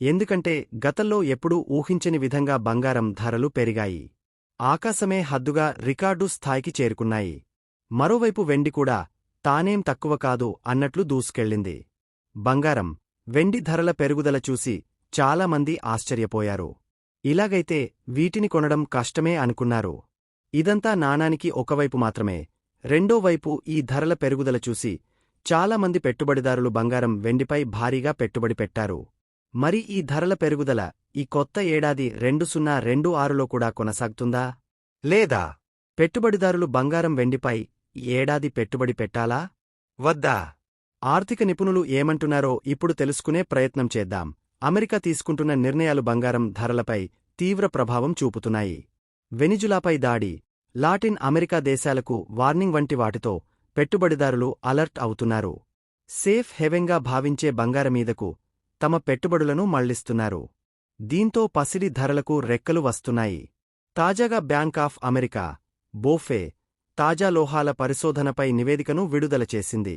ఎందుకంటే గతంలో ఎప్పుడూ ఊహించని విధంగా బంగారం ధరలు పెరిగాయి. ఆకాశమే హద్దుగా రికార్డు స్థాయికి చేరుకున్నాయి. మరోవైపు వెండి కూడా తానేం తక్కువ కాదు అన్నట్లు దూసుకెళ్ళింది. బంగారం, వెండి ధరల పెరుగుదల చూసి చాలామంది ఆశ్చర్యపోయారు. ఇలాగైతే వీటిని కొనడం కష్టమే అనుకున్నారు. ఇదంతా నాణానికి ఒకవైపు మాత్రమే. రెండో వైపు ఈ ధరల పెరుగుదల చూసి చాలామంది పెట్టుబడిదారులు బంగారం, వెండిపై భారీగా పెట్టుబడి పెట్టారు. మరి ఈ ధరల పెరుగుదల ఈ కొత్త ఏడాది 2026లో కూడా కొనసాగుతుందా? లేదా పెట్టుబడిదారులు బంగారం, వెండిపై ఈ ఏడాది పెట్టుబడి పెట్టాలా? వద్దా? ఆర్థిక నిపుణులు ఏమంటున్నారో ఇప్పుడు తెలుసుకునే ప్రయత్నం చేద్దాం. అమెరికా తీసుకుంటున్న నిర్ణయాలు బంగారం ధరలపై తీవ్ర ప్రభావం చూపుతున్నాయి. వెనిజులాపై దాడి, లాటిన్ అమెరికా దేశాలకు వార్నింగ్ వంటి వాటితో పెట్టుబడిదారులు అలర్ట్ అవుతున్నారు. సేఫ్ హెవెన్గా భావించే బంగారమీదకు తమ పెట్టుబడులను మళ్లిస్తున్నారు. దీంతో పసిడి ధరలకు రెక్కలు వస్తున్నాయి. తాజాగా బ్యాంక్ ఆఫ్ అమెరికా, బోఫే, తాజా లోహాల పరిశోధనపై నివేదికను విడుదల చేసింది.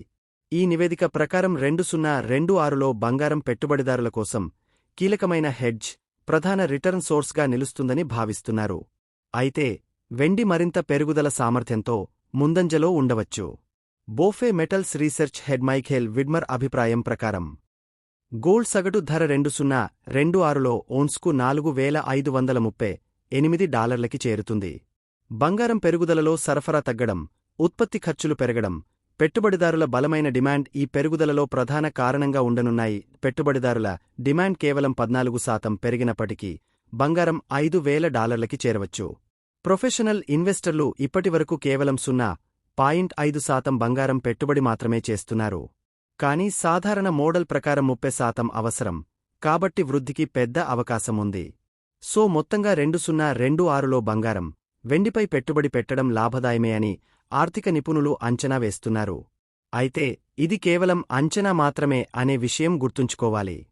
ఈ నివేదిక ప్రకారం 2026లో బంగారం పెట్టుబడిదారుల కోసం కీలకమైన హెడ్జ్, ప్రధాన రిటర్న్ సోర్స్గా నిలుస్తుందని భావిస్తున్నారు. అయితే వెండి మరింత పెరుగుదల సామర్థ్యంతో ముందంజలో ఉండవచ్చు. బోఫే మెటల్స్ రీసెర్చ్ హెడ్ మైఖేల్ విడ్మర్ అభిప్రాయం ప్రకారం గోల్డ్ సగటు ధర 2026లో ఓన్స్కు $4,538 చేరుతుంది. బంగారం పెరుగుదలలో సరఫరా తగ్గడం, ఉత్పత్తి ఖర్చులు పెరగడం, పెట్టుబడిదారుల బలమైన డిమాండ్ ఈ పెరుగుదలలో ప్రధాన కారణంగా ఉండనున్నాయి. పెట్టుబడిదారుల డిమాండ్ కేవలం 14% పెరిగినప్పటికీ బంగారం $5,000కి చేరవచ్చు. ప్రొఫెషనల్ ఇన్వెస్టర్లు ఇప్పటివరకు కేవలం 0.5% బంగారం పెట్టుబడి మాత్రమే చేస్తున్నారు. కానీ సాధారణ మోడల్ ప్రకారం 30% అవసరం. కాబట్టి వృద్ధికి పెద్ద అవకాశముంది. సో మొత్తంగా 2026లో బంగారం, వెండిపై పెట్టుబడి పెట్టడం లాభదాయమే అని ఆర్థిక నిపుణులు అంచనా వేస్తున్నారు. అయితే ఇది కేవలం అంచనా మాత్రమే అనే విషయం గుర్తుంచుకోవాలి.